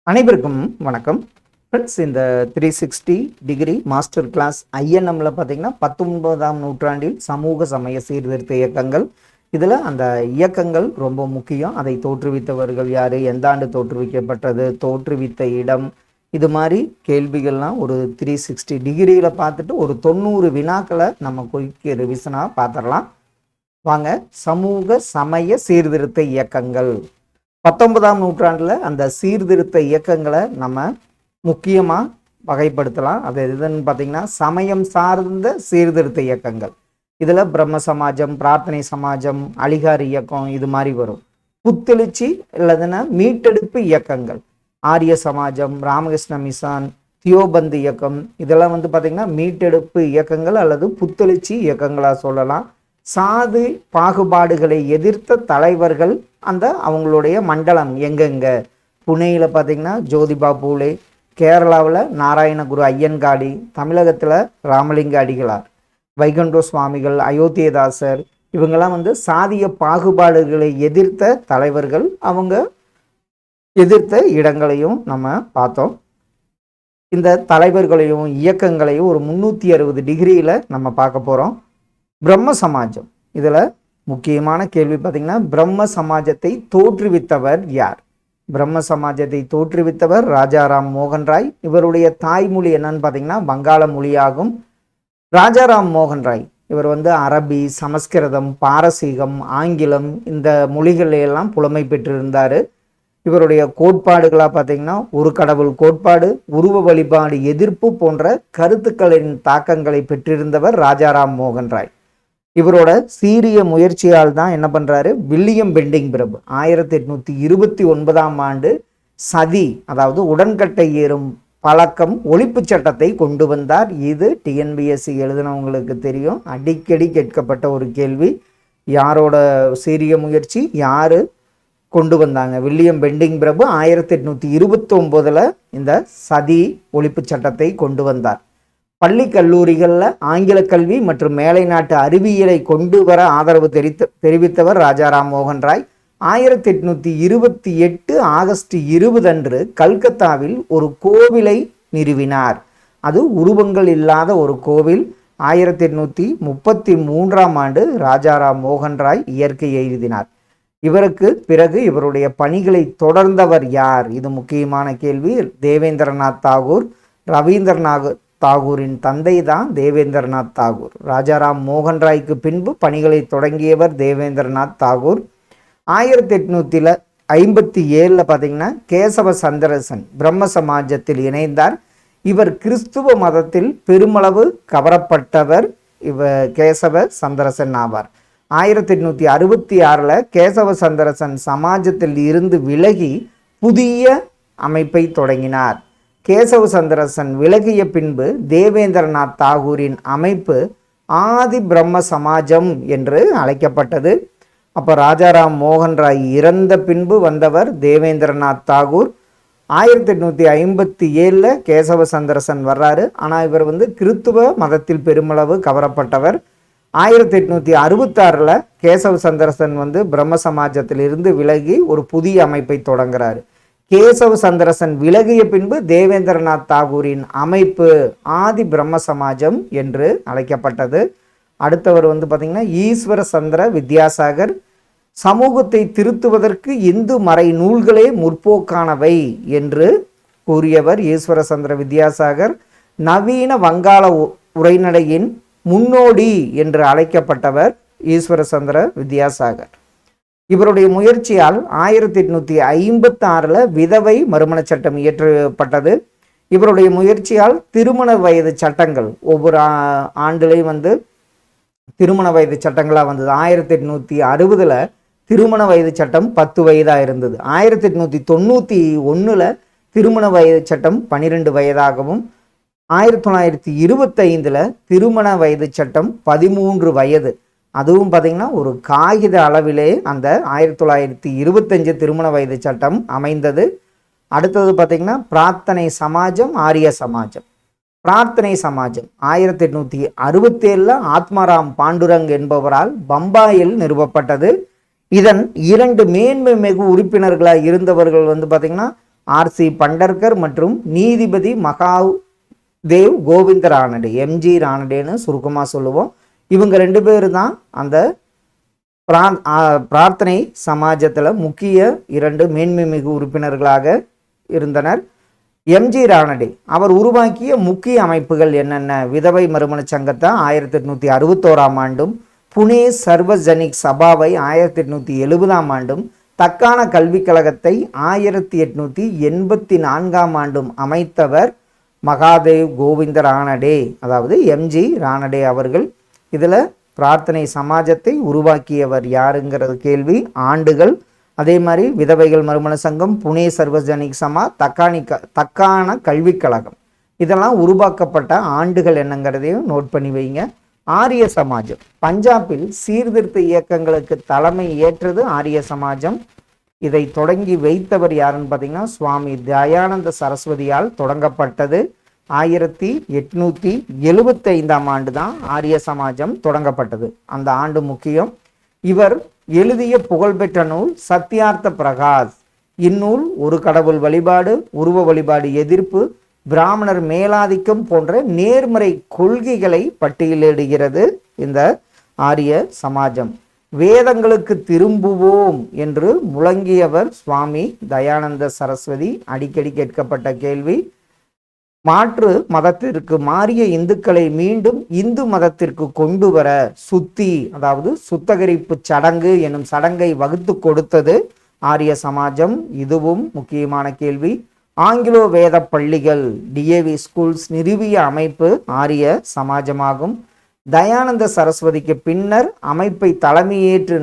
அனைவருக்கும் வணக்கம் ஃப்ரெண்ட்ஸ். இந்த 360 டிகிரி மாஸ்டர் கிளாஸ் ஐஎன்எம்ல பார்த்தீங்கன்னா 19ஆம் நூற்றாண்டில் சமூக சமய சீர்திருத்த இயக்கங்கள். இதில் அந்த இயக்கங்கள் ரொம்ப முக்கியம். அதை தோற்றுவித்தவர்கள் யார், எந்த ஆண்டு தோற்றுவிக்கப்பட்டது, தோற்றுவித்த இடம், இது மாதிரி கேள்விகள்லாம் ஒரு 360 டிகிரியில் பார்த்துட்டு ஒரு 90 வினாக்களை நம்ம குயிக் ரிவிஷனாக பார்த்துடலாம் வாங்க. சமூக சமய சீர்திருத்த இயக்கங்கள் 19ஆம் நூற்றாண்டில் அந்த சீர்திருத்த இயக்கங்களை நம்ம முக்கியமாக வகைப்படுத்தலாம். அது எதுன்னு பார்த்தீங்கன்னா சமயம் சார்ந்த சீர்திருத்த இயக்கங்கள். இதில் பிரம்ம சமாஜம், பிரார்த்தனை சமாஜம், அலிகார் இயக்கம் இது மாதிரி வரும். புத்தெழுச்சி இல்லதுன்னா மீட்டெடுப்பு இயக்கங்கள், ஆரிய சமாஜம், ராமகிருஷ்ண மிஷன், தியோபந்து இயக்கம், இதெல்லாம் பார்த்திங்கன்னா மீட்டெடுப்பு இயக்கங்கள் அல்லது புத்தெழுச்சி இயக்கங்களாக சொல்லலாம். சாதி பாகுபாடுகளை எதிர்த்த தலைவர்கள் அந்த அவங்களுடைய மண்டலம் எங்கெங்க, புனேயில் பார்த்திங்கன்னா ஜோதிபா பூலே, கேரளாவில் நாராயணகுரு ஐயன்காடி, தமிழகத்தில் ராமலிங்க அடிகளார், வைகுண்டோ சுவாமிகள், அயோத்தியதாசர், இவங்கெல்லாம் சாதிய பாகுபாடுகளை எதிர்த்த தலைவர்கள். அவங்க எதிர்த்த இடங்களையும் நம்ம பார்த்தோம். இந்த தலைவர்களையும் இயக்கங்களையும் ஒரு 360 டிகிரியில் நம்ம பார்க்க போகிறோம். பிரம்ம சமாஜம், இதில் முக்கியமான கேள்வி பார்த்திங்கன்னா பிரம்ம சமாஜத்தை தோற்றுவித்தவர் யார்? பிரம்ம சமாஜத்தை தோற்றுவித்தவர் ராஜாராம் மோகன் ராய். இவருடைய தாய்மொழி என்னன்னு பார்த்தீங்கன்னா வங்காள மொழியாகும். ராஜாராம் மோகன் ராய் இவர் அரபி, சமஸ்கிருதம், பாரசீகம், ஆங்கிலம் இந்த மொழிகளெல்லாம் புலமை பெற்றிருந்தார். இவருடைய கோட்பாடுகளாக பார்த்திங்கன்னா ஒரு கடவுள் கோட்பாடு, உருவ வழிபாடு எதிர்ப்பு போன்ற கருத்துக்களின் தாக்கங்களை பெற்றிருந்தவர் ராஜாராம் மோகன் ராய். இவரோட சீரிய முயற்சியால் தான் என்ன பண்ணுறாரு, வில்லியம் பெண்டிங் பிரபு 1829ஆம் ஆண்டு சதி, அதாவது உடன்கட்டை ஏறும் பழக்கம் ஒழிப்பு சட்டத்தை கொண்டு வந்தார். இது டிஎன்பிஎஸ்சி எழுதினவங்களுக்கு தெரியும், அடிக்கடி கேட்கப்பட்ட ஒரு கேள்வி. யாரோட சீரிய முயற்சி, யார் கொண்டு வந்தாங்க? வில்லியம் பெண்டிங் பிரபு 1829 இந்த சதி ஒழிப்பு சட்டத்தை கொண்டு வந்தார். பள்ளி கல்லூரிகளில் ஆங்கில கல்வி மற்றும் மேலை நாட்டு அறிவியலை கொண்டு வர ஆதரவு தெரிவித்தவர் ராஜாராம் மோகன் ராய். 1828 ஆகஸ்ட் 20 அன்று கல்கத்தாவில் ஒரு கோவிலை நிறுவினார். அது உருவங்கள் இல்லாத ஒரு கோவில். 1833ஆம் ஆண்டு ராஜாராம் மோகன் ராய் இயற்கை எழுதினார். இவருக்கு பிறகு இவருடைய பணிகளை தொடர்ந்தவர் யார்? இது முக்கியமான கேள்வி. தேவேந்திரநாத் தாகூர். ரவீந்திரநாத் தாகூரின் தந்தை தான் தேவேந்திரநாத் தாகூர். ராஜாராம் மோகன் ராய்க்கு பின்பு பணிகளை தொடங்கியவர் தேவேந்திரநாத் தாகூர். 1857 பார்த்தீங்கன்னா கேசவ சந்திரசன் பிரம்ம சமாஜத்தில் இணைந்தார். இவர் கிறிஸ்துவ மதத்தில் பெருமளவு கவரப்பட்டவர் கேசவ சந்திரசன் ஆவார். 1866 கேசவ சந்திரசன் சமாஜத்தில் இருந்து விலகி புதிய அமைப்பை தொடங்கினார். கேசவ சந்திரசன் விலகிய பின்பு தேவேந்திரநாத் தாகூரின் அமைப்பு ஆதி பிரம்ம சமாஜம் என்று அழைக்கப்பட்டது. அப்போ ராஜாராம் மோகன் ராய் இறந்த பின்பு வந்தவர் தேவேந்திரநாத் தாகூர். 1857 கேசவ சந்திரசன் வர்றாரு. ஆனால் இவர் கிறித்துவ மதத்தில் பெருமளவு கவரப்பட்டவர். 1866 கேசவ சந்திரசன் பிரம்ம சமாஜத்தில் இருந்து விலகி ஒரு புதிய அமைப்பை தொடங்குறாரு. கேசவ சந்திரசன் விலகிய பின்பு தேவேந்திரநாத் தாகூரின் அமைப்பு ஆதி பிரம்ம சமாஜம் என்று அழைக்கப்பட்டது. அடுத்தவர் பார்த்திங்கன்னா ஈஸ்வர சந்திர வித்யாசாகர். சமூகத்தை திருத்துவதற்கு இந்து மறை நூல்களே முற்போக்கானவை என்று கூறியவர் ஈஸ்வர சந்திர வித்யாசாகர். நவீன வங்காள உரைநடையின் முன்னோடி என்று அழைக்கப்பட்டவர் ஈஸ்வர சந்திர வித்யாசாகர். இவருடைய முயற்சியால் 1856 விதவை மறுமண சட்டம் இயற்றப்பட்டது. இவருடைய முயற்சியால் திருமண வயது சட்டங்கள் ஒவ்வொரு ஆண்டுலையும் திருமண வயது சட்டங்களாக வந்தது. 1860 திருமண வயது சட்டம் 10 வயதாக இருந்தது. 1891 திருமண வயது சட்டம் 12 வயதாகவும், 1925 திருமண வயது சட்டம் 13 வயது. அதுவும் பார்த்திங்கன்னா ஒரு காகித அளவிலே அந்த 1925 திருமண வயது சட்டம் அமைந்தது. அடுத்தது பார்த்திங்கன்னா பிரார்த்தனை சமாஜம், ஆரிய சமாஜம். பிரார்த்தனை சமாஜம் 1867 ஆத்மாராம் பாண்டுரங் என்பவரால் பம்பாயில் நிறுவப்பட்டது. இதன் 2 மேன்மை மிகு உறுப்பினர்களாக இருந்தவர்கள் பார்த்திங்கன்னா ஆர்.சி. பண்டர்கர் மற்றும் நீதிபதி மகாதேவ் கோவிந்த ரானடே, எம்ஜி ரானடேன்னு சுருக்கமாக சொல்லுவோம். இவங்க 2 பேர் தான் அந்த பிரார்த்தனை சமாஜத்தில் முக்கிய 2 மேன்மை மிகு உறுப்பினர்களாக இருந்தனர். எம்ஜி ரானடே அவர் உருவாக்கிய முக்கிய அமைப்புகள் என்னென்ன? விதவை மறுமண சங்கத்தை 1861ஆம் ஆண்டும், புனே சர்வஜனிக் சபாவை 1870ஆம் ஆண்டும், தக்கான கல்விக் கழகத்தை 1884ஆம் ஆண்டும் அமைத்தவர் மகாதேவ் கோவிந்த ரானடே, அதாவது எம்ஜி ரானடே அவர்கள். இதில் பிரார்த்தனை சமாஜத்தை உருவாக்கியவர் யாருங்கிறது கேள்வி. ஆண்டுகள், அதே மாதிரி விதவைகள் மறுமண சங்கம், புனே சர்வஜனிக் சமா, தக்கான கல்விக் கழகம், இதெல்லாம் உருவாக்கப்பட்ட ஆண்டுகள் என்னங்கிறதையும் நோட் பண்ணி வைங்க. ஆரிய சமாஜம் பஞ்சாபில் சீர்திருத்த இயக்கங்களுக்கு தலைமை ஏற்றது ஆரிய சமாஜம். இதை தொடங்கி வைத்தவர் யாருன்னு பார்த்தீங்கன்னா சுவாமி தயானந்த சரஸ்வதியால் தொடங்கப்பட்டது. 1875ஆம் ஆண்டு தான் ஆரிய சமாஜம் தொடங்கப்பட்டது. அந்த ஆண்டு முக்கியம். இவர் எழுதிய புகழ்பெற்ற நூல் சத்யார்த்த பிரகாஷ். இந்நூல் ஒரு கடவுள் வழிபாடு, உருவ வழிபாடு எதிர்ப்பு, பிராமணர் மேலாதிக்கம் போன்ற நேர்மறை கொள்கைகளை பட்டியலிடுகிறது. இந்த ஆரிய சமாஜம் வேதங்களுக்கு திரும்புவோம் என்று முழங்கியவர் சுவாமி தயானந்த சரஸ்வதி. அடிக்கடி கேட்கப்பட்ட கேள்வி. மாற்று மதத்திற்கு மாறிய இந்துக்களை மீண்டும் இந்து மதத்திற்கு கொண்டு வர சுத்தி, அதாவது சுத்தகரிப்பு சடங்கு எனும் சடங்கை வகுத்து கொடுத்தது ஆரிய சமாஜம். இதுவும் முக்கியமான கேள்வி. ஆங்கிலோ வேத பள்ளிகள் டிஏவி ஸ்கூல்ஸ் நிறுவிய அமைப்பு ஆரிய சமாஜமாகும். தயானந்த சரஸ்வதிக்கு பின்னர் அமைப்பை தலைமையேற்று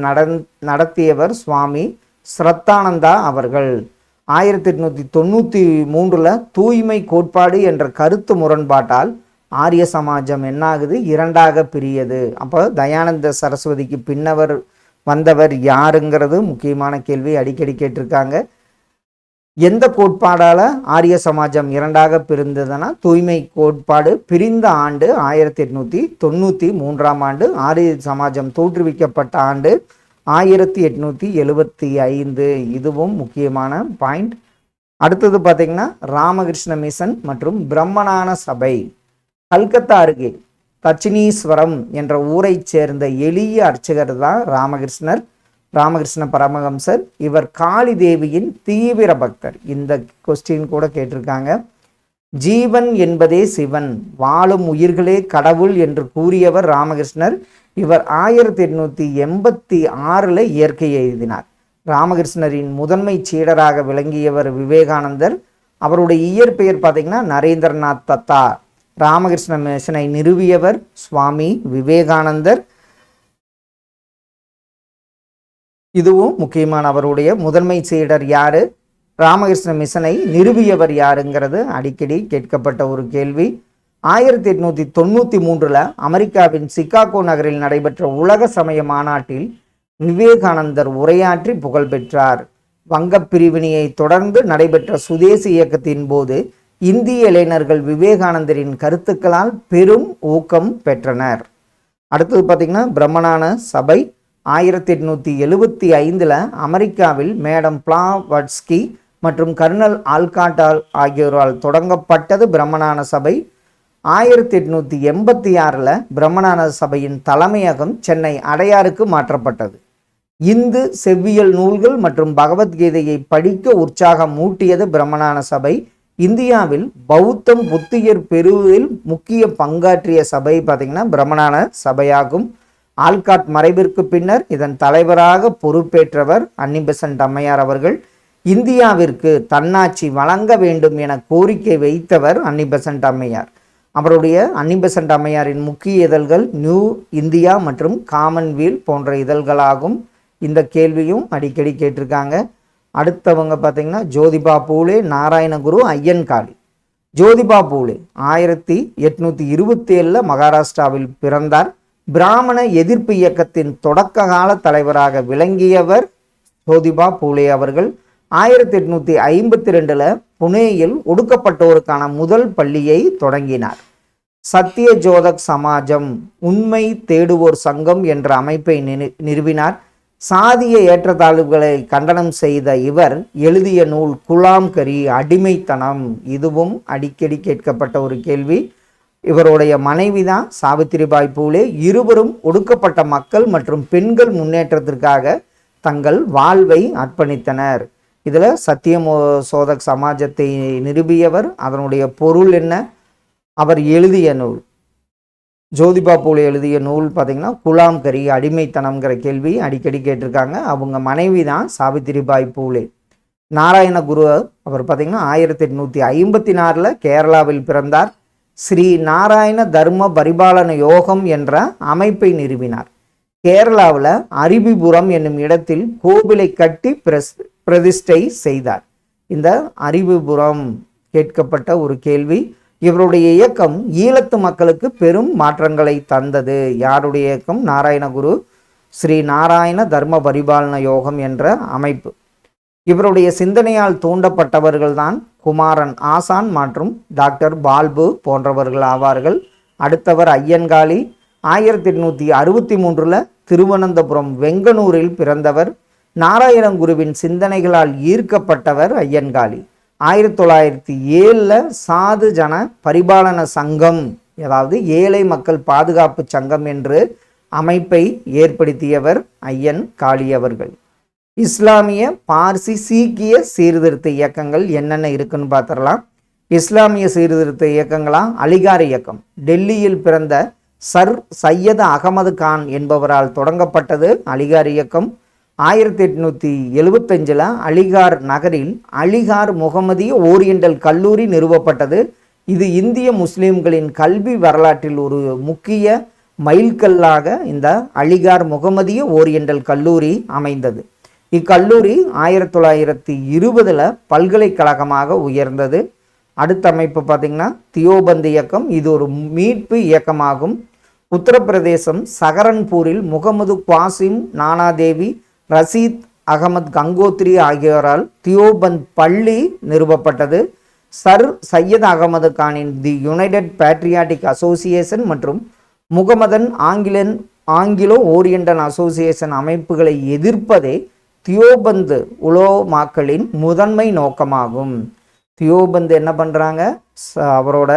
நடத்தியவர் சுவாமி ஸ்ரத்தானந்தா அவர்கள். 1893 தூய்மை கோட்பாடு என்ற கருத்து முரண்பாட்டால் ஆரிய சமாஜம் என்னாகுது? 2ஆக பிரியது. அப்போ தயானந்த சரஸ்வதிக்கு பின்னவர் வந்தவர் யாருங்கிறது முக்கியமான கேள்வி, அடிக்கடி கேட்டிருக்காங்க. எந்த கோட்பாடால் ஆரிய சமாஜம் 2ஆக பிரிந்ததுன்னா தூய்மை கோட்பாடு பிரிந்த ஆண்டு 1893ஆம் ஆண்டு. ஆரிய சமாஜம் தோற்றுவிக்கப்பட்ட ஆண்டு 1875. இதுவும் முக்கியமான பாயிண்ட். அடுத்தது பார்த்தீங்கன்னா ராமகிருஷ்ண மிஷன் மற்றும் பிரம்மஞான சபை. கல்கத்தா அருகே தட்சிணீஸ்வரம் என்ற ஊரை சேர்ந்த எளிய அர்ச்சகர் தான் ராமகிருஷ்ண பரமஹம்சர். இவர் காளி தேவியின் தீவிர பக்தர். இந்த கொஸ்டின் கூட கேட்டிருக்காங்க. ஜீவன் என்பதே சிவன், வாழும் உயிர்களே கடவுள் என்று கூறியவர் ராமகிருஷ்ணர். இவர் 1886 இயற்கை எழுதினார். ராமகிருஷ்ணரின் முதன்மை சீடராக விளங்கியவர் விவேகானந்தர். அவருடைய இயற்பெயர் பார்த்தீங்கன்னா நரேந்திரநாத் தத்தா. ராமகிருஷ்ண மிஷனை நிறுவியவர் சுவாமி விவேகானந்தர். இதுவும் முக்கியமான. அவருடைய முதன்மை சீடர் யாரு, ராமகிருஷ்ண மிஷனை நிறுவியவர் யாருங்கிறது அடிக்கடி கேட்கப்பட்ட ஒரு கேள்வி. 1893 அமெரிக்காவின் சிகாகோ நகரில் நடைபெற்ற உலக சமய மாநாட்டில் விவேகானந்தர் உரையாற்றி புகழ் பெற்றார். வங்கப் பிரிவினையை தொடர்ந்து நடைபெற்ற சுதேசி இயக்கத்தின் போது இந்திய இளைஞர்கள் விவேகானந்தரின் கருத்துக்களால் பெரும் ஊக்கம் பெற்றனர். அடுத்தது பார்த்தீங்கன்னா பிரம்மஞான சபை. 1875 அமெரிக்காவில் மேடம் பிளாவட்ஸ்கி மற்றும் கர்னல் ஆல்காட்டால் ஆகியோரால் தொடங்கப்பட்டது பிரம்மஞான சபை. 1886 பிரம்மஞான சபையின் தலைமையகம் சென்னை அடையாருக்கு மாற்றப்பட்டது. இந்து செவ்வியல் நூல்கள் மற்றும் பகவத்கீதையை படிக்க உற்சாகம் மூட்டியது பிரம்மஞான சபை. இந்தியாவில் பௌத்தம் புத்தியர் பெறுவதில் முக்கிய பங்காற்றிய சபை பார்த்தீங்கன்னா பிரம்மஞான சபையாகும். ஆல்காட் மறைவிற்கு பின்னர் இதன் தலைவராக பொறுப்பேற்றவர் அன்னி பெசன்ட் அம்மையார் அவர்கள். இந்தியாவிற்கு தன்னாட்சி வழங்க வேண்டும் என கோரிக்கை வைத்தவர் அன்னி பெசன்ட் அம்மையார். அவருடைய அன்னி பெசன்ட் அம்மையாரின் முக்கிய இதழ்கள் நியூ இந்தியா மற்றும் காமன்வெல்த் போன்ற இதழ்களாகும். இந்த கேள்வியும் அடிக்கடி கேட்டிருக்காங்க. அடுத்தவங்க பார்த்தீங்கன்னா ஜோதிபா பூலே, நாராயணகுரு, ஐயன்காளி. ஜோதிபா பூலே 1827 மகாராஷ்டிராவில் பிறந்தார். பிராமண எதிர்ப்பு இயக்கத்தின் தொடக்க கால தலைவராக விளங்கியவர் ஜோதிபா பூலே அவர்கள். 1852 புனேயில் ஒடுக்கப்பட்டோருக்கான முதல் பள்ளியை தொடங்கினார். சத்திய ஜோதக் சமாஜம், உண்மை தேடுவோர் சங்கம் என்ற அமைப்பை நிறுவினார். சாதிய ஏற்றத்தாழ்வுகளை கண்டனம் செய்த இவர் எழுதிய நூல் குலாம் கரி, அடிமைத்தனம். இதுவும் அடிக்கடி கேட்கப்பட்ட ஒரு கேள்வி. இவருடைய மனைவி தான் சாவித்திரிபாய் பூலே. இருவரும் ஒடுக்கப்பட்ட மக்கள் மற்றும் பெண்கள் முன்னேற்றத்திற்காக தங்கள் வாழ்வை அர்ப்பணித்தனர். இதில் சத்தியசோதக் சமாஜத்தை நிறுவியவர், அதனுடைய பொருள் என்ன, அவர் எழுதிய நூல், ஜோதிபா பூலே எழுதிய நூல் பார்த்திங்கன்னா குலாம் கரி, அடிமைத்தனம்ங்கிற கேள்வி அடிக்கடி கேட்டிருக்காங்க. அவங்க மனைவி தான் சாவித்திரிபாய் பூலே. நாராயணகுரு அவர் பார்த்திங்கன்னா 1854 கேரளாவில் பிறந்தார். ஸ்ரீ நாராயண தர்ம பரிபாலன யோகம் என்ற அமைப்பை நிறுவினார். கேரளாவில் அருவிபுரம் என்னும் இடத்தில் கோவிலை கட்டி பிரதிஷ்டை செய்தார். இந்த அருவிபுரம் கேட்கப்பட்ட ஒரு கேள்வி. இவருடைய இயக்கம் ஈழத்து மக்களுக்கு பெரும் மாற்றங்களை தந்தது. யாருடைய இயக்கம்? நாராயணகுரு, ஸ்ரீ நாராயண தர்ம பரிபாலன யோகம் என்ற அமைப்பு. இவருடைய சிந்தனையால் தூண்டப்பட்டவர்கள்தான் குமாரன் ஆசான் மற்றும் டாக்டர் பால்பு போன்றவர்கள் ஆவார்கள். அடுத்தவர் ஐயன்காளி. 1863 திருவனந்தபுரம் வெங்கனூரில் பிறந்தவர். நாராயணகுருவின் சிந்தனைகளால் ஈர்க்கப்பட்டவர் ஐயன்காளி. 1907 சாது ஜன பரிபாலன சங்கம், அதாவது ஏழை மக்கள் பாதுகாப்பு சங்கம் என்று அமைப்பை ஏற்படுத்தியவர் ஐயன் காளி அவர்கள். இஸ்லாமிய, பார்சி, சீக்கிய சீர்திருத்த இயக்கங்கள் என்னென்ன இருக்குன்னு பார்த்துடலாம். இஸ்லாமிய சீர்திருத்த இயக்கங்களா? அலிகார் இயக்கம். டெல்லியில் பிறந்த சர் சையத் அகமது கான் என்பவரால் தொடங்கப்பட்டது அலிகார் இயக்கம். 1875 அலிகார் நகரில் அலிகார் முகமதிய ஓரியண்டல் கல்லூரி நிறுவப்பட்டது. இது இந்திய முஸ்லிம்களின் கல்வி வரலாற்றில் ஒரு முக்கிய மைல்கல்லாக இந்த அலிகார் முகமதிய ஓரியண்டல் கல்லூரி அமைந்தது. இக்கல்லூரி 1920 பல்கலைக்கழகமாக உயர்ந்தது. அடுத்த அமைப்பு பார்த்திங்கன்னா தியோபந்த் இயக்கம். இது ஒரு மீட்பு இயக்கமாகும். உத்தரப்பிரதேசம் சஹரன்பூரில் முகமது குவாசிம், நானாதேவி, ரசீத் அகமது கங்கோத்ரி ஆகியோரால் தியோபந்த் பள்ளி நிறுவப்பட்டது. சர் சையத் அகமது கானின் தி யுனைடெட் பேட்ரியாட்டிக் அசோசியேஷன் மற்றும் முகமதன் ஆங்கிலோ ஓரியண்டல் அசோசியேஷன் அமைப்புகளை எதிர்ப்பதே தியோபந்த் உலோமாக்களின் முதன்மை நோக்கமாகும். தியோபந்த் என்ன பண்ணுறாங்க? அவரோட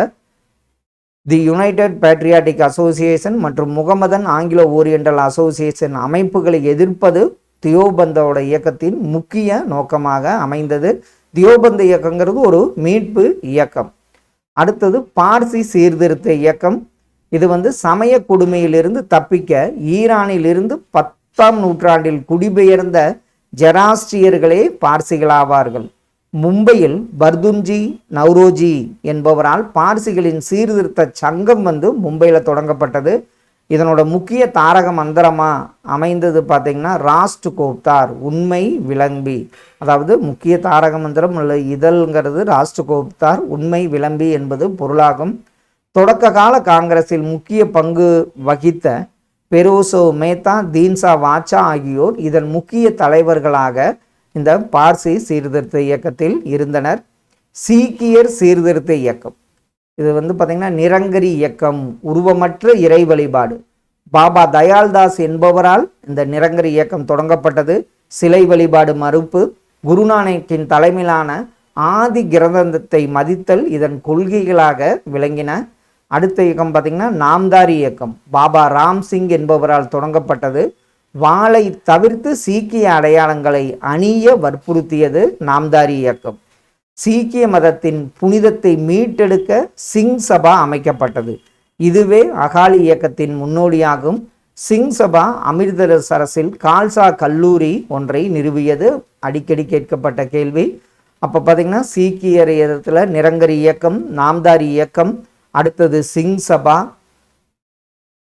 தி யுனைடெட் பேட்ரியாட்டிக் அசோசியேஷன் மற்றும் முகமதன் ஆங்கிலோ ஓரியண்டல் அசோசியேஷன் அமைப்புகளை எதிர்ப்பது தியோபந்தோட இயக்கத்தின் முக்கிய நோக்கமாக அமைந்தது. தியோபந்த் இயக்கங்கிறது ஒரு மீட்பு இயக்கம். அடுத்தது பார்சி சீர்திருத்த இயக்கம். இது சமய கொடுமையிலிருந்து தப்பிக்க ஈரானிலிருந்து 10ஆம் நூற்றாண்டில் குடிபெயர்ந்த ஜெராஸ்ட்ரியர்களே பார்சிகளாவார்கள். மும்பையில் பர்துன்ஜி நவ்ரோஜி என்பவரால் பார்சிகளின் சீர்திருத்த சங்கம் மும்பையில் தொடங்கப்பட்டது. இதனோட முக்கிய தாரக மந்திரமாக அமைந்தது பார்த்திங்கன்னா ராஸ்ட் கோப்தார், உண்மை விளம்பி. அதாவது முக்கிய தாரக மந்திரம் உள்ள இதழ்ங்கிறது ராஸ்ட் கோப்தார், உண்மை விளம்பி என்பது பொருளாகும். தொடக்க கால காங்கிரஸில் முக்கிய பங்கு வகித்த பெரோசோ மேத்தா, தீன்சா வாச்சா ஆகியோர் இதன் முக்கிய தலைவர்களாக இந்த பார்சி சீர்திருத்த இயக்கத்தில் இருந்தனர். சீக்கியர் சீர்திருத்த இயக்கம். இது பார்த்திங்கன்னா நிரங்கரி இயக்கம், உருவமற்ற இறை வழிபாடு. பாபா தயால்தாஸ் என்பவரால் இந்த நிரங்கரி இயக்கம் தொடங்கப்பட்டது. சிலை வழிபாடு மறுப்பு. குருநானக்கின் தலைமையிலான ஆதி கிரந்தத்தை மதித்தல் இதன் கொள்கைகளாக விளங்கின. அடுத்த இயக்கம் பார்த்திங்கன்னா நாம்தாரி இயக்கம். பாபா ராம்சிங் என்பவரால் தொடங்கப்பட்டது. வாளை தவிர்த்து சீக்கிய அடையாளங்களை அணிய வற்புறுத்தியது நாம்தாரி இயக்கம். சீக்கிய மதத்தின் புனிதத்தை மீட்டெடுக்க சிங் சபா அமைக்கப்பட்டது. இதுவே அகாலி இயக்கத்தின் முன்னோடியாகும். சிங் சபா அமிர்தசரஸில் கால்சா கல்லூரி ஒன்றை நிறுவியது. அடிக்கடி கேட்கப்பட்ட கேள்வி. அப்போ பார்த்திங்கன்னா சீக்கியர் இயக்கத்தில் நிரங்கரி இயக்கம், நாம்தாரி இயக்கம், அடுத்தது சிங் சபா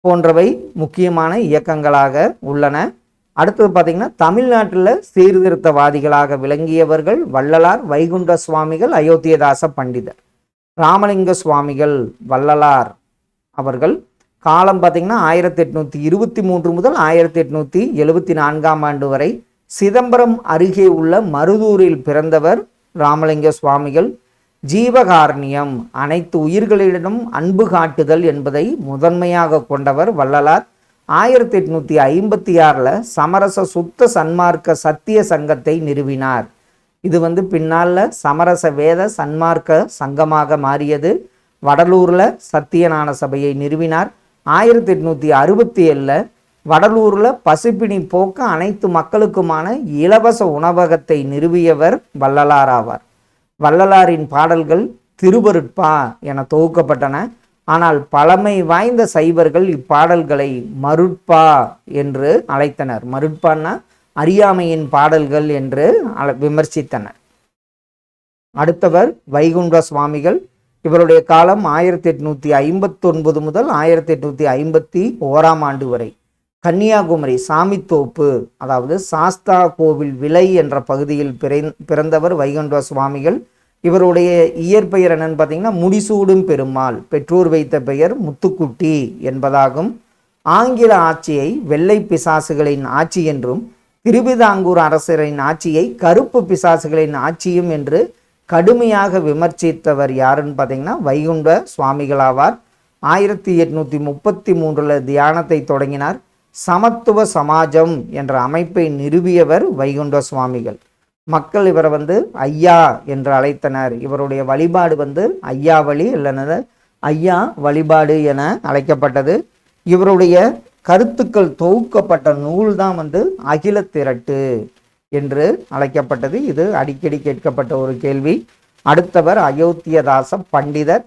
போன்றவை முக்கியமான இயக்கங்களாக உள்ளன. அடுத்தது பார்த்திங்கன்னா தமிழ்நாட்டில் சீர்திருத்தவாதிகளாக விளங்கியவர்கள் வள்ளலார், வைகுண்ட சுவாமிகள், அயோத்தியதாச பண்டிதர். ராமலிங்க சுவாமிகள் வள்ளலார் அவர்கள் காலம் பார்த்திங்கன்னா 1823 முதல் 1874 ஆண்டு வரை சிதம்பரம் அருகே உள்ள மருதூரில் பிறந்தவர் ராமலிங்க சுவாமிகள். ஜீவகாரண்யம், அனைத்து உயிர்களிடம் அன்பு காட்டுதல் என்பதை முதன்மையாக கொண்டவர் வள்ளலார். 1856 சமரச சுத்த சன்மார்க்க சத்திய சங்கத்தை நிறுவினார். இது பின்னால் சமரச வேத சன்மார்க்க சங்கமாக மாறியது. வடலூரில் சத்தியஞான சபையை நிறுவினார். 1867 வடலூரில் பசிப்பினி போக்க அனைத்து மக்களுக்குமான இலவச உணவகத்தை நிறுவியவர் வள்ளலார் ஆவார். வள்ளலாரின் பாடல்கள் திருவருட்பா என தொகுக்கப்பட்டன. ஆனால் பழமை வாய்ந்த சைவர்கள் இப்பாடல்களை மருட்பா என்று அழைத்தனர். மருட்பான்னா அறியாமையின் பாடல்கள் என்று விமர்சித்தனர். அடுத்தவர் வைகுண்ட சுவாமிகள். இவருடைய காலம் 1859 முதல் 1851 வரை. கன்னியாகுமரி சாமித்தோப்பு, அதாவது சாஸ்தா கோவில் விலை என்ற பகுதியில் பிறந்தவர் வைகுண்ட சுவாமிகள். இவருடைய இயற்பெயர் என்னன்னு பார்த்தீங்கன்னா முடிசூடும் பெருமாள். பெற்றோர் வைத்த பெயர் முத்துக்குட்டி என்பதாகும். ஆங்கில ஆட்சியை வெள்ளை பிசாசுகளின் ஆட்சி என்றும், திருவிதாங்கூர் அரசரின் ஆட்சியை கருப்பு பிசாசுகளின் ஆட்சியும் என்று கடுமையாக விமர்சித்தவர் யாருன்னு பார்த்தீங்கன்னா வைகுண்ட சுவாமிகள் ஆவார். 1833 தியானத்தை தொடங்கினார். சமத்துவ சமாஜம் என்ற அமைப்பை நிறுவியவர் வைகுண்ட சுவாமிகள். மக்கள் இவரை ஐயா என்று அழைத்தனர். இவருடைய வழிபாடு ஐயா வழி இல்லைன்னா ஐயா வழிபாடு என அழைக்கப்பட்டது. இவருடைய கருத்துக்கள் தொகுக்கப்பட்ட நூல் தான் அகில திரட்டு என்று அழைக்கப்பட்டது. இது அடிக்கடி கேட்கப்பட்ட ஒரு கேள்வி. அடுத்தவர் அயோத்தியதாச பண்டிதர்.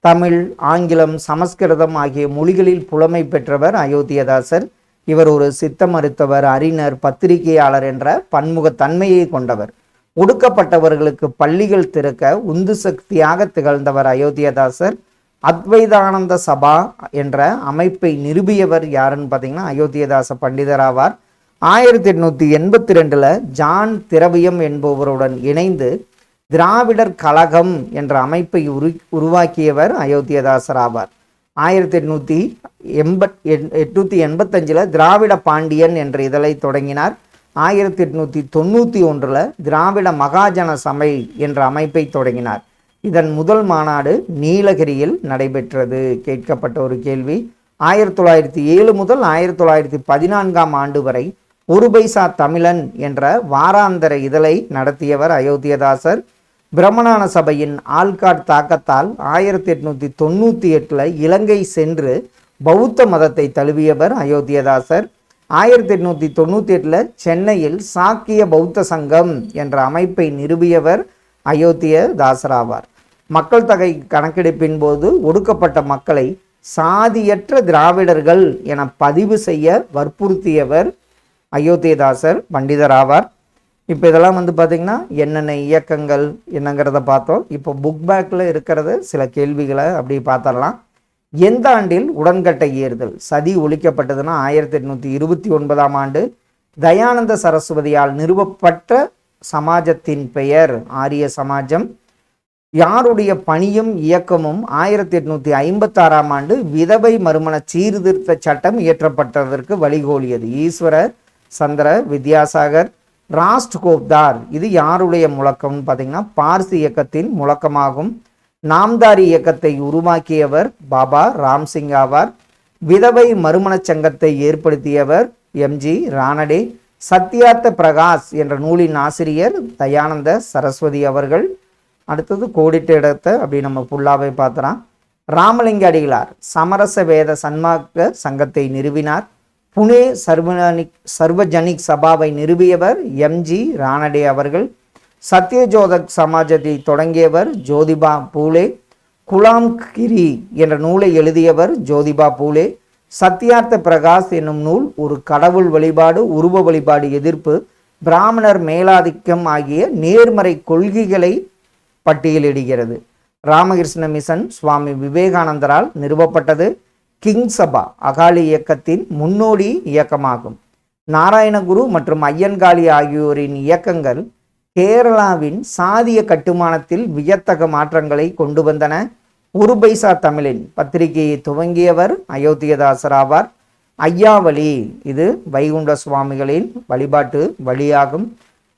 தமிழ், ஆங்கிலம், சமஸ்கிருதம் ஆகிய மொழிகளில் புலமை பெற்றவர் அயோத்தியதாசர். இவர் ஒரு சித்த மருத்துவர், அறிஞர், பத்திரிகையாளர் என்ற பன்முகத்தன்மையை கொண்டவர். ஒடுக்கப்பட்டவர்களுக்கு பள்ளிகள் திறக்க உந்து சக்தியாக திகழ்ந்தவர் அயோத்தியதாசர். அத்வைதானந்த சபா என்ற அமைப்பை நிறுவியவர் யாருன்னு பார்த்தீங்கன்னா அயோத்தியதாச பண்டிதர் ஆவார். 1882 ஜான் திரவியம் என்பவருடன் இணைந்து திராவிடர் கழகம் என்ற அமைப்பை உருவாக்கியவர் அயோத்தியதாசர் ஆவார். 1885 திராவிட பாண்டியன் என்ற இதழை தொடங்கினார். 1891 திராவிட மகாஜன சபை என்ற அமைப்பை தொடங்கினார். இதன் முதல் மாநாடு நீலகிரியில் நடைபெற்றது. கேட்கப்பட்ட ஒரு கேள்வி. 1907 முதல் 1914 வரை ஒரு பைசா தமிழன் என்ற வாராந்தர இதழை நடத்தியவர் அயோத்தியதாசர். பிரம்மஞான சபையின் ஆள்காட் தாக்கத்தால் 1898 இலங்கை சென்று பௌத்த மதத்தை தழுவியவர் அயோத்தியதாசர். 1898 சென்னையில் சாக்கிய பௌத்த சங்கம் என்ற அமைப்பை நிறுவியவர் அயோத்தியதாசர் ஆவார். மக்கள் தொகை கணக்கெடுப்பின் போது ஒடுக்கப்பட்ட மக்களை சாதியற்ற திராவிடர்கள் என பதிவு செய்ய வற்புறுத்தியவர் அயோத்தியதாசர் பண்டிதர் ஆவார். இப்போ இதெல்லாம் பார்த்திங்கன்னா என்னென்ன இயக்கங்கள் என்னங்கிறத பார்த்தோம். இப்போ புக் பேக்கில் இருக்கிறது சில கேள்விகளை அப்படி பார்த்துடலாம். எந்த ஆண்டில் உடன்கட்டை ஏறுதல் சதி ஒழிக்கப்பட்டதுன்னா 1829 ஆண்டு. தயானந்த சரஸ்வதியால் நிறுவப்பட்ட சமாஜத்தின் பெயர் ஆரிய சமாஜம். யாருடைய பணியும் இயக்கமும் 1856 ஆண்டு விதவை மறுமண சீர்திருத்த சட்டம் இயற்றப்பட்டதற்கு வழிகோலியது. ஈஸ்வர சந்திர வித்யாசாகர் ராஷ்ட்கோப்தார். இது யாருடைய முழக்கம்னு பார்த்தீங்கன்னா பார்சி இயக்கத்தின் முழக்கமாகும். நாம்தாரி இயக்கத்தை உருவாக்கியவர் பாபா ராம்சிங் ஆவார். விதவை மறுமண சங்கத்தை ஏற்படுத்தியவர் எம்ஜி ரானடே. சத்யார்த்த பிரகாஷ் என்ற நூலின் ஆசிரியர் தயானந்த சரஸ்வதி அவர்கள். அடுத்தது கோடிட்ட இடத்தை அப்படி நம்ம ஃபுல்லாகவே பார்த்துறோம். ராமலிங்க அடிகளார் சமரச வேத சன்மார்க்க சங்கத்தை நிறுவினார். புனே சர்வஜனிக் சபாவை நிறுவியவர் எம்ஜி ரானடே அவர்கள். சத்யஜோதக் சமாஜத்தை தொடங்கியவர் ஜோதிபா பூலே. குலாம்கிரி என்ற நூலை எழுதியவர் ஜோதிபா பூலே. சத்யார்த்த பிரகாஷ் என்னும் நூல் ஒரு கடவுள் வழிபாடு, உருவ வழிபாடு எதிர்ப்பு, பிராமணர் மேலாதிக்கம் ஆகிய நேர்மறை கொள்கைகளை பட்டியலிடுகிறது. ராமகிருஷ்ண மிஷன் சுவாமி விவேகானந்தரால் நிறுவப்பட்டது. கிங் சபா அகாலி இயக்கத்தின் முன்னோடி இயக்கமாகும். நாராயணகுரு மற்றும் ஐயன்காளி ஆகியோரின் இயக்கங்கள் கேரளாவின் சாதிய கட்டுமானத்தில் வியத்தக மாற்றங்களை கொண்டு வந்தன. ஒரு பைசா தமிழின் பத்திரிகையை துவங்கியவர் அயோத்தியதாசர் ஆவார். ஐயாவளி இது வைகுண்ட சுவாமிகளின் வழிபாட்டு வழியாகும்.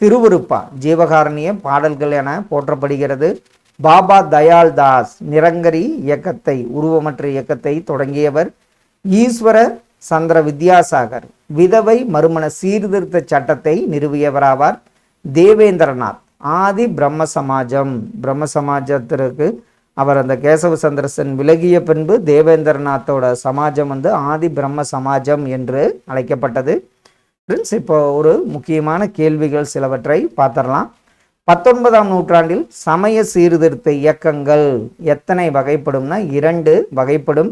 திருவருப்பா ஜீவகாரணிய பாடல்கள் என போற்றப்படுகிறது. பாபா தயால் தாஸ் நிரங்கரி இயக்கத்தை உருவமற்ற இயக்கத்தை தொடங்கியவர். ஈஸ்வர சந்திர வித்யாசாகர் விதவை மறுமண சீர்திருத்த சட்டத்தை நிறுவியவராவார். தேவேந்திரநாத் ஆதி பிரம்ம சமாஜம், பிரம்ம சமாஜத்திற்கு அவர் அந்த கேசவ சந்திர சென் விலகிய பின்பு தேவேந்திரநாத்தோட சமாஜம் ஆதி பிரம்ம சமாஜம் என்று அழைக்கப்பட்டது. ஃப்ரெண்ட்ஸ், இப்போ ஒரு முக்கியமான கேள்விகள் சிலவற்றை பார்த்துடலாம். 19ஆம் நூற்றாண்டில் சமய சீர்திருத்த இயக்கங்கள் எத்தனை வகைப்படும்னா 2 வகைப்படும்.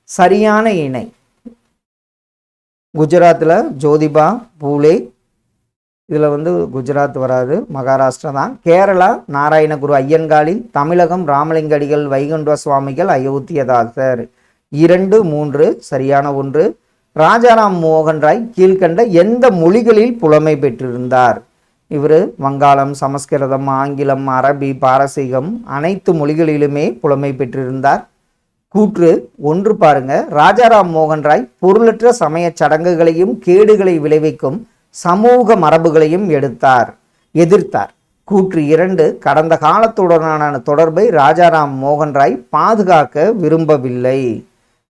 சரியான இணை குஜராத்தில் ஜோதிபா பூலே, இதில் குஜராத் வராது, மகாராஷ்டிரா தான். கேரளா நாராயணகுரு ஐயன்காளி, தமிழகம் ராமலிங்க அடிகள், வைகுண்ட சுவாமிகள், அயோத்தியதாசர். 2, 3 சரியான ஒன்று. ராஜாராம் மோகன் ராய் கீழ்கண்ட எந்த மொழிகளில் புலமை பெற்றிருந்தார்? இவர் வங்காளம், சமஸ்கிருதம், ஆங்கிலம், அரபி, பாரசீகம் அனைத்து மொழிகளிலுமே புலமை பெற்றிருந்தார். கூற்று 1 பாருங்க. ராஜாராம் மோகன் ராய் பொருளற்ற சமய சடங்குகளையும் கேடுகளை விளைவிக்கும் சமூக மரபுகளையும் எதிர்த்தார். கூற்று 2 கடந்த காலத்துடனான தொடர்பை ராஜாராம் மோகன் ராய் பாதுகாக்க விரும்பவில்லை.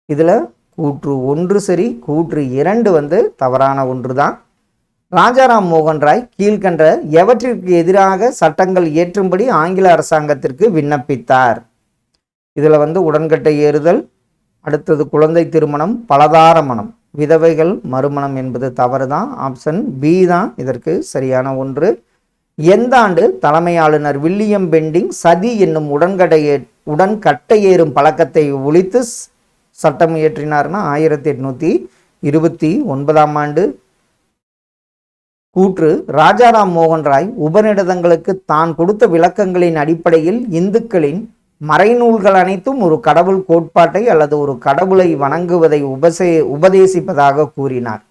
இதில் கூற்று 1 சரி, கூற்று 2 தவறான ஒன்று தான். ராஜாராம் மோகன் ராய் கீழ்கண்ட எவற்றிற்கு எதிராக சட்டங்கள் இயற்றும்படி ஆங்கில அரசாங்கத்திற்கு விண்ணப்பித்தார்? இதில் உடன்கட்டை ஏறுதல், அடுத்தது குழந்தை திருமணம், பலதார மனம், விதவைகள் மறுமணம் என்பது தவறு தான். ஆப்ஷன் பி தான் இதற்கு சரியான ஒன்று. எந்த ஆண்டு தலைமை ஆளுநர் வில்லியம் பெண்டிங் சதி என்னும் உடன்கட்டை ஏறும் பழக்கத்தை ஒழித்து சட்டம் இயற்றினார்னா 1829ஆம் ஆண்டு. கூற்று ராஜாராம் மோகன் ராய் உபநிடதங்களுக்கு தான் கொடுத்த விளக்கங்களின் அடிப்படையில் இந்துக்களின் மறைநூல்கள் அனைத்தும் ஒரு கடவுள் கோட்பாட்டை அல்லது ஒரு கடவுளை வணங்குவதை உபதேசிப்பதாக கூறினார்.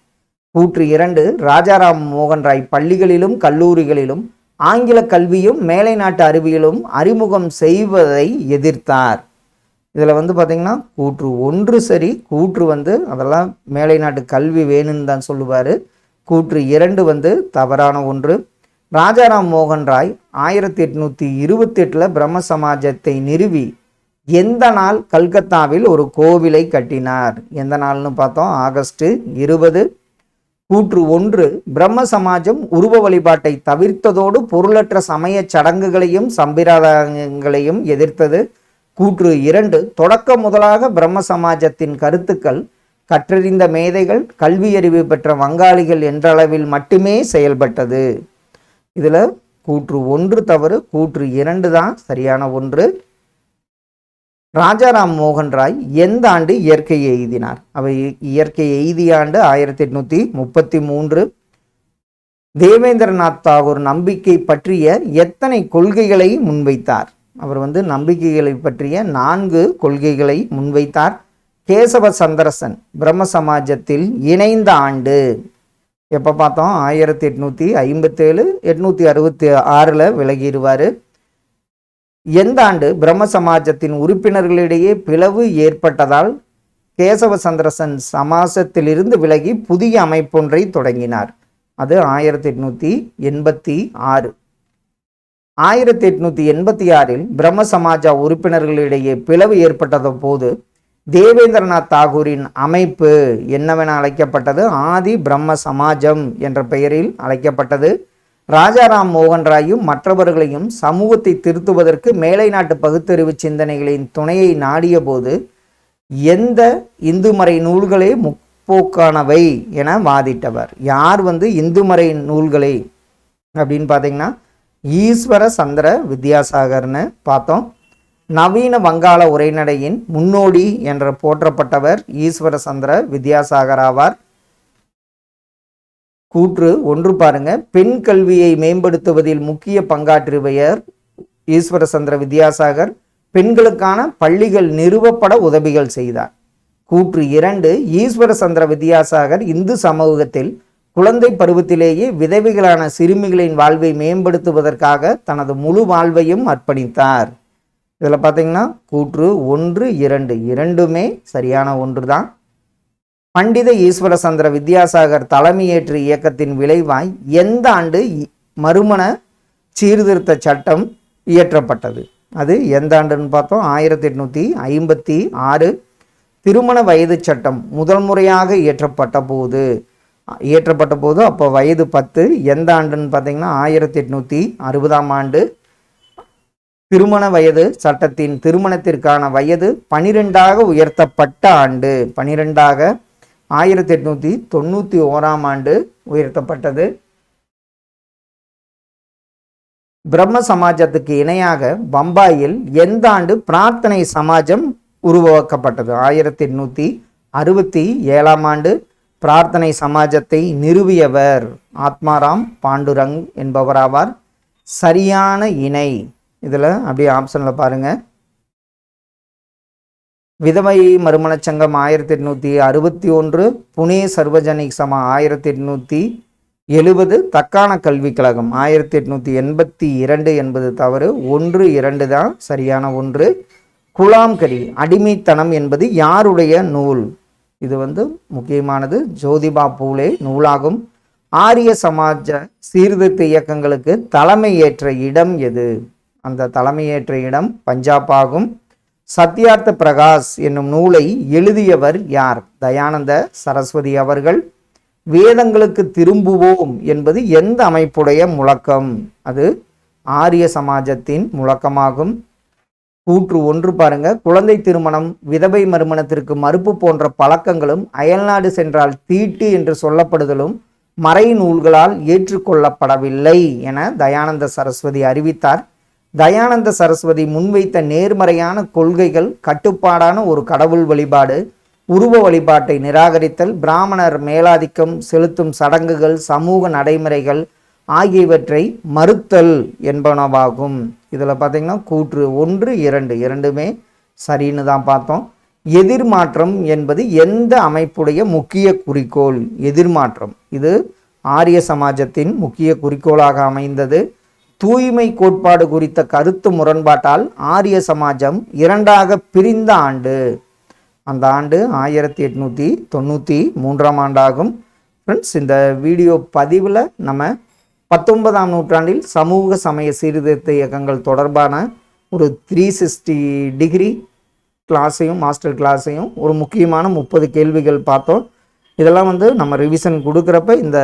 கூற்று 2 ராஜாராம் மோகன் ராய் பள்ளிகளிலும் கல்லூரிகளிலும் ஆங்கில கல்வியும் மேலை நாட்டு அறிவியலும் அறிமுகம் செய்வதை எதிர்த்தார். இதில் பார்த்தீங்கன்னா கூற்று 1 சரி, கூற்று அதெல்லாம் மேலை நாட்டு கல்வி வேணும்னு தான் சொல்லுவார். கூற்று 2 தவறான ஒன்று. ராஜாராம் மோகன் ராய் 1828 பிரம்ம சமாஜத்தை நிறுவி எந்த நாள் கல்கத்தாவில் ஒரு கோவிலை கட்டினார்? எந்த நாள்னு பார்த்தோம், ஆகஸ்ட் 20. கூற்று 1 பிரம்ம சமாஜம் உருவ வழிபாட்டை தவிர்த்ததோடு பொருளற்ற சமய சடங்குகளையும் சம்பிரதாயங்களையும் எதிர்த்தது. கூற்று 2 தொடக்க முதலாக பிரம்ம சமாஜத்தின் கருத்துக்கள் கற்றறிந்த மேதைகள், கல்வியறிவு பெற்ற வங்காளிகள் என்றளவில் மட்டுமே செயல்பட்டது. இதில் கூற்று 1 தவறு, கூற்று 2 தான் சரியான ஒன்று. ராஜாராம் மோகன் ராய் எந்த ஆண்டு இயற்கையை எய்தினார்? அவை இயற்கை எய்திய ஆண்டு 1833. தேவேந்திரநாத் தாகூர் நம்பிக்கை பற்றிய எத்தனை கொள்கைகளை முன்வைத்தார்? அவர் நம்பிக்கைகளை பற்றிய 4 கொள்கைகளை முன்வைத்தார். கேசவ சந்திர சென் பிரம்ம சமாஜத்தில் இணைந்த ஆண்டு எப்போ பார்த்தோம்? 1857. 866 விலகிடுவார். எந்த ஆண்டு பிரம்ம சமாஜத்தின் உறுப்பினர்களிடையே பிளவு ஏற்பட்டதால் கேசவ சந்திர சென் சமாசத்திலிருந்து விலகி புதிய அமைப்பொன்றை தொடங்கினார்? அது 1886. 1886 பிரம்ம சமாஜ உறுப்பினர்களிடையே பிளவு ஏற்பட்டத போது தேவேந்திரநாத் தாகூரின் அமைப்பு என்னவென அழைக்கப்பட்டது? ஆதி பிரம்ம சமாஜம் என்ற பெயரில் அழைக்கப்பட்டது. ராஜாராம் மோகன் ராயும் மற்றவர்களையும் சமூகத்தை திருத்துவதற்கு மேலை நாட்டு பகுத்தறிவு சிந்தனைகளின் துணையை நாடிய போது எந்த இந்து மறை நூல்களே முற்போக்கானவை என வாதிட்டவர்? யார் இந்து மறை நூல்களே அப்படின்னு பார்த்தீங்கன்னா ஈஸ்வர சந்திர வித்யாசாகர்னு பார்த்தோம். நவீன வங்காள உரைநடையின் முன்னோடி என்ற போற்றப்பட்டவர் ஈஸ்வர சந்திர வித்யாசாகர் ஆவார். கூற்று 1 பாருங்க. பெண் கல்வியை மேம்படுத்துவதில் முக்கிய பங்காற்றியவர் ஈஸ்வர சந்திர வித்யாசாகர். பெண்களுக்கான பள்ளிகள் நிறுவப்பட உதவிகள் செய்தார். கூற்று 2 ஈஸ்வர சந்திர வித்யாசாகர் இந்து சமூகத்தில் குழந்தை பருவத்திலேயே விதவைகளான சிறுமிகளின் வாழ்வை மேம்படுத்துவதற்காக தனது முழு வாழ்வையும் அர்ப்பணித்தார். இதில் பார்த்தீங்கன்னா கூற்று 1, 2 இரண்டுமே சரியான ஒன்று தான். பண்டித ஈஸ்வர சந்திர வித்யாசாகர் தலைமையேற்று இயக்கத்தின் விளைவாய் எந்த ஆண்டு மறுமண சீர்திருத்த சட்டம் இயற்றப்பட்டது? அது எந்த ஆண்டுன்னு பார்த்தோம்? 1856. திருமண வயது சட்டம் முதல் முறையாக இயற்றப்பட்ட போது அப்போ வயது 10. எந்த ஆண்டுன்னு பார்த்தீங்கன்னா 1860ஆம் ஆண்டு. திருமண வயது சட்டத்தின் திருமணத்திற்கான வயது 12ஆக உயர்த்தப்பட்ட ஆண்டு 12ஆக 1891ஆம் ஆண்டு உயர்த்தப்பட்டது. பிரம்ம சமாஜத்துக்கு இணையாக பம்பாயில் எந்த ஆண்டு பிரார்த்தனை சமாஜம் உருவாக்கப்பட்டது? 1867ஆம் ஆண்டு. பிரார்த்தனை சமாஜத்தை நிறுவியவர் ஆத்மாராம் பாண்டுரங் என்பவர் ஆவார். சரியான இணை இதில் அப்படியே ஆப்ஷனில் பாருங்க. விதவை மறுமணச் சங்கம் 1861, புனே சர்வஜனிக் சமா 1870, தக்கான கல்விக் கழகம் 1882 என்பது தவறு. 1, 2 தான் சரியான ஒன்று. குலாம்கரி அடிமைத்தனம் என்பது யாருடைய நூல்? இது முக்கியமானது, ஜோதிபா பூலே நூலாகும். ஆரிய சமாஜ சீர்திருத்த இயக்கங்களுக்கு தலைமை ஏற்ற இடம் எது? அந்த தலைமையேற்ற இடம் பஞ்சாப் ஆகும். சத்யார்த்த பிரகாஷ் என்னும் நூலை எழுதியவர் யார்? தயானந்த சரஸ்வதி அவர்கள். வேதங்களுக்கு திரும்புவோம் என்பது எந்த அமைப்புடைய முழக்கம்? அது ஆரிய சமாஜத்தின் முழக்கமாகும். கூற்று 1 பாருங்க. குழந்தை திருமணம், விதவை மறுமணத்திற்கு மறுப்பு போன்ற பழக்கங்களும் அயல்நாடு சென்றால் தீட்டு என்று சொல்லப்படுதலும் மறை நூல்களால் ஏற்றுக்கொள்ளப்படவில்லை என தயானந்த சரஸ்வதி அறிவித்தார். தயானந்த சரஸ்வதி முன்வைத்த நேர்மறையான கொள்கைகள் கட்டுப்பாடான ஒரு கடவுள் வழிபாடு, உருவ வழிபாட்டை நிராகரித்தல், பிராமணர் மேலாதிக்கம் செலுத்தும் சடங்குகள், சமூக நடைமுறைகள் ஆகியவற்றை மறுத்தல் என்பனவாகும். இதில் பார்த்தீங்கன்னா கூற்று 1, 2 இரண்டுமே சரின்னு தான் பார்த்தோம். எதிர்மாற்றம் என்பது எந்த அமைப்புடைய முக்கிய குறிக்கோள்? எதிர்மாற்றம் இது ஆரிய சமாஜத்தின் முக்கிய குறிக்கோளாக அமைந்தது. தூய்மை கோட்பாடு குறித்த கருத்து முரண்பாட்டால் ஆரிய சமாஜம் 2ஆக பிரிந்த ஆண்டு, அந்த ஆண்டு 1893ஆம் ஆண்டாகும். ஃப்ரெண்ட்ஸ், இந்த வீடியோ பதிவில் நம்ம 19ஆம் நூற்றாண்டில் சமூக சமய சீர்திருத்த இயக்கங்கள் தொடர்பான ஒரு 360 டிகிரி கிளாஸையும் மாஸ்டர் கிளாஸையும் ஒரு முக்கியமான 30 கேள்விகள் பார்த்தோம். இதெல்லாம் நம்ம ரிவிஷன் கொடுக்குறப்ப இந்த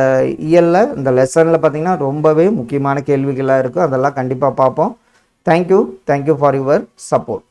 இயலில் இந்த லெசனில் பார்த்திங்கன்னா ரொம்பவே முக்கியமான கேள்விகளாக இருக்கும். அதெல்லாம் கண்டிப்பாக பார்ப்போம். Thank you for your support.